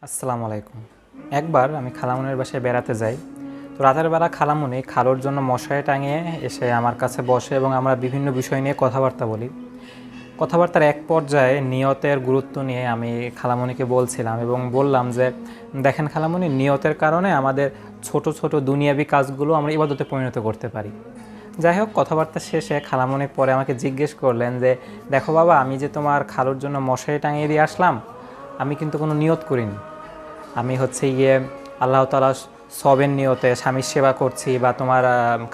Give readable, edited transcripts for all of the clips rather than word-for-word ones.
আসসালামু আলাইকুম। একবার আমি খালামুনির বাসায় বেড়াতে যাই। তো রাতের বেলা খালামুনি খালুর জন্য মশারি টাঙিয়ে এসে আমার কাছে বসে এবং আমরা বিভিন্ন বিষয় নিয়ে কথাবার্তা বলি। কথাবার্তার এক পর্যায়ে নিয়তের গুরুত্ব নিয়ে আমি খালামুনিকে বলছিলাম এবং বললাম যে, দেখেন খালামুনি, নিয়তের কারণে আমাদের ছোট ছোট দুনিয়াবি কাজগুলো আমরা ইবাদতে পরিণত করতে পারি। যাই হোক, কথাবার্তা শেষে খালামুনি পরে আমাকে জিজ্ঞেস করলেন যে, দেখো বাবা, আমি যে তোমার খালুর জন্য মশারি টাঙিয়ে দিয়ে আসলাম, আমি কিন্তু কোনো নিয়ত করিনি। আমি আল্লাহ তাআলা সবের নিয়তে স্বামীর সেবা করছি বা তোমার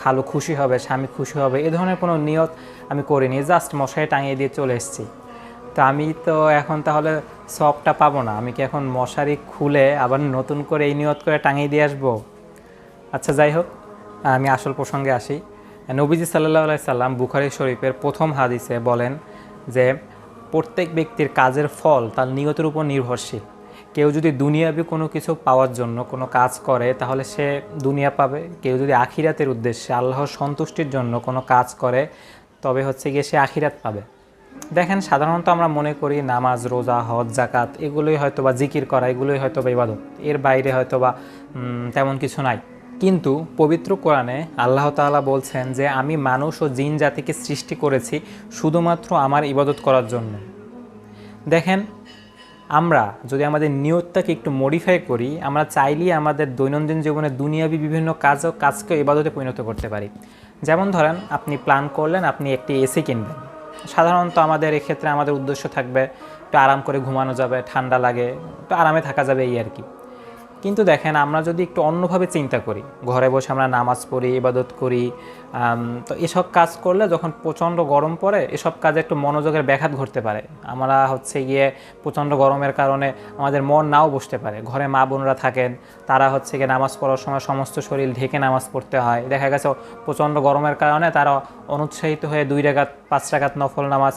খালু খুশি হবে, স্বামী খুশি হবে, এ ধরনের কোনো নিয়ত আমি করিনি। জাস্ট মশারি টাঙিয়ে দিয়ে চলে এসেছি। তো আমি তো এখন তাহলে সবটা পাবো না? আমি কি এখন মশারি খুলে আবার নতুন করে এই নিয়ত করে টাঙিয়ে দিয়ে আসবো? আচ্ছা, যাই হোক, আমি আসল প্রসঙ্গে আসি। নবীজি সাল্লাল্লাহু আলাইহি সাল্লাম বুখারী শরীফের প্রথম হাদিসে বলেন যে, প্রত্যেক ব্যক্তির কাজের ফল তার নিয়তের উপর নির্ভরশীল। কেউ যদি দুনিয়াবি কোনো কিছু পাওয়ার জন্য কোনো কাজ করে তাহলে সে দুনিয়া পাবে। কেউ যদি আখিরাতের উদ্দেশ্যে আল্লাহর সন্তুষ্টির জন্য কোনো কাজ করে তবে গিয়ে সে আখিরাত পাবে। দেখেন, সাধারণত আমরা মনে করি নামাজ, রোজা, হজ, জাকাত এগুলোই হয়তো বা জিকির করা, এগুলোই হয়তো বা ইবাদত, এর বাইরে হয়তো বা তেমন কিছু নাই। কিন্তু পবিত্র কোরআনে আল্লাহ তাআলা বলছেন যে, আমি মানুষ ও জিন জাতিকে সৃষ্টি করেছি শুধুমাত্র আমার ইবাদত করার জন্য। দেখেন, আমরা যদি আমাদের নিয়তটাকে একটু মডিফাই করি, আমরা চাইলেই আমাদের দৈনন্দিন জীবনে দুনিয়াবি বিভিন্ন কাজকে ইবাদতে পরিণত করতে পারি। যেমন ধরেন, আপনি প্ল্যান করলেন আপনি একটি এসি কিনবেন। সাধারণত আমাদের এক্ষেত্রে আমাদের উদ্দেশ্য থাকবে একটু আরাম করে ঘুমানো যাবে, ঠান্ডা লাগে, একটু আরামে থাকা যাবে, এই আর কি। কিন্তু দেখেন, আমরা যদি একটু অন্যভাবে চিন্তা করি, ঘরে বসে আমরা নামাজ পড়ি, ইবাদত করি, তো এসব কাজ করলে যখন প্রচণ্ড গরম পড়ে এসব কাজে একটু মনোযোগের ব্যাঘাত ঘটতে পারে। আমরা প্রচণ্ড গরমের কারণে আমাদের মন নাও বসতে পারে। ঘরে মা বোনরা থাকেন, তারা গিয়ে নামাজ পড়ার সময় সমস্ত শরীর ঢেকে নামাজ পড়তে হয়। দেখা গেছে প্রচণ্ড গরমের কারণে তারা অনুৎসাহিত হয়ে 2 রাকাত 5 রাকাত নফল নামাজ,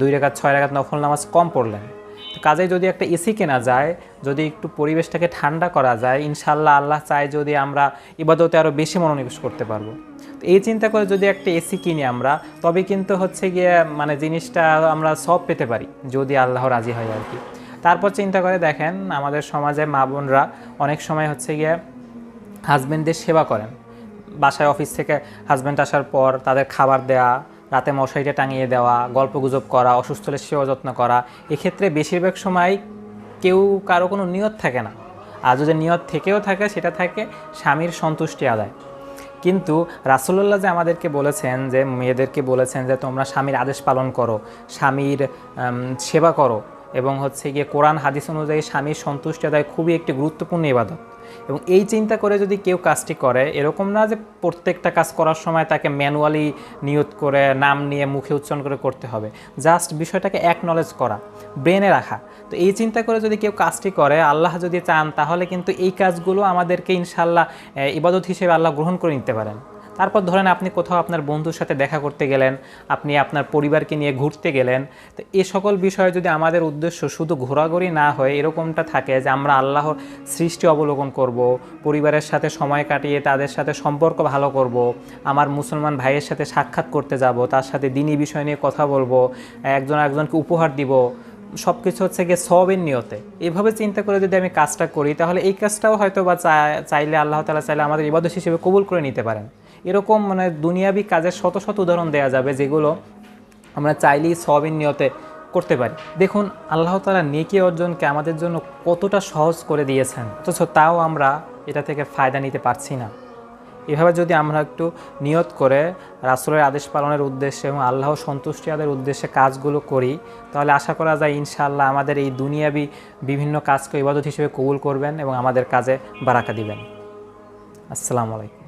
2 রাকাত 6 রাকাত নফল নামাজ কম পড়লেন। তো কাজেই যদি একটা এসি কেনা যায়, যদি একটু পরিবেশটাকে ঠান্ডা করা যায়, ইনশাআল্লাহ আল্লাহ চায় যদি আমরা ইবাদতে আরও বেশি মনোনিবেশ করতে পারবো। তো এই চিন্তা করে যদি একটা এসি কিনি আমরা, তবে কিন্তু জিনিসটা আমরা সব পেতে পারি যদি আল্লাহ রাজি হয় আর কি। তারপর চিন্তা করে দেখেন, আমাদের সমাজে মা বোনরা অনেক সময় হাজব্যান্ডদের সেবা করেন। বাসায় অফিস থেকে হাজব্যান্ড আসার পর তাদের খাবার দেয়া, রাতে মশারিটা টাঙিয়ে দেওয়া, গল্পগুজব করা, অসুস্থ হলে সেবা যত্ন করা। এক্ষেত্রে বেশিরভাগ সময় কারো কোনো নিয়ত থাকে না। আর যদি নিয়ত থেকেও থাকে, সেটা থাকে স্বামীর সন্তুষ্টি আদায়। কিন্তু রাসূলুল্লাহ যে আমাদেরকে বলেছেন, যে মেয়েদেরকে বলেছেন যে তোমরা স্বামীর আদেশ পালন করো, স্বামীর সেবা করো, এবং কোরআন হাদিস অনুযায়ী স্বামীর সন্তুষ্টি আদায় খুবই একটি গুরুত্বপূর্ণ ইবাদত। এবং এই চিন্তা করে যদি কেউ কাজটি করে, এরকম না যে প্রত্যেকটা কাজ করার সময় তাকে ম্যানুয়ালি নিয়ত করে নাম নিয়ে মুখে উচ্চারণ করে করতে হবে। জাস্ট বিষয়টাকে অ্যাকনলেজ করা, ব্রেনে রাখা। তো এই চিন্তা করে যদি কেউ কাজটি করে, আল্লাহ যদি চান তাহলে কিন্তু এই কাজগুলো আমাদেরকে ইনশাআল্লাহ ইবাদত হিসেবে আল্লাহ গ্রহণ করে নিতে পারেন। তারপর ধরেন, আপনি কোথাও আপনার বন্ধুর সাথে দেখা করতে গেলেন, আপনি আপনার পরিবারকে নিয়ে ঘুরতে গেলেন। তো এই সকল বিষয়ে যদি আমাদের উদ্দেশ্য শুধু ঘোরাঘুরি না হয়, এরকমটা থাকে যে আমরা আল্লাহর সৃষ্টি অবলোকন করব, পরিবারের সাথে সময় কাটিয়ে তাদের সাথে সম্পর্ক ভালো করব, আমার মুসলমান ভাইয়ের সাথে সাক্ষাৎ করতে যাব, তার সাথে দ্বীনি বিষয় নিয়ে কথা বলবো, একজনকে উপহার দিব, সব কিছু সওয়াবের নিয়তে, এভাবে চিন্তা করে যদি আমি কাজটা করি, তাহলে এই কাজটাও হয়তো বা চাইলে আল্লাহ তাআলা চাইলে আমাদের ইবাদত হিসেবে কবুল করে নিতে পারেন। এরকম দুনিয়াবি কাজের শত শত উদাহরণ দেওয়া যাবে, যেগুলো আমরা চাইলেই সওয়াবের নিয়তে করতে পারি। দেখুন, আল্লাহ তাআলা নেকি অর্জনকে আমাদের জন্য কতটা সহজ করে দিয়েছেন, অথচ তাও আমরা এটা থেকে ফায়দা নিতে পারছি না। এভাবে যদি আমরা একটু নিয়ত করে রাসূলের আদেশ পালনের উদ্দেশ্যে এবং আল্লাহ সন্তুষ্টি আদায়ের উদ্দেশ্যে কাজগুলো করি, তাহলে আশা করা যায় ইনশাআল্লাহ আমাদের এই দুনিয়াবি বিভিন্ন কাজকে ইবাদত হিসেবে কবুল করবেন এবং আমাদের কাজে বারাকা দিবেন। আসসালামু আলাইকুম।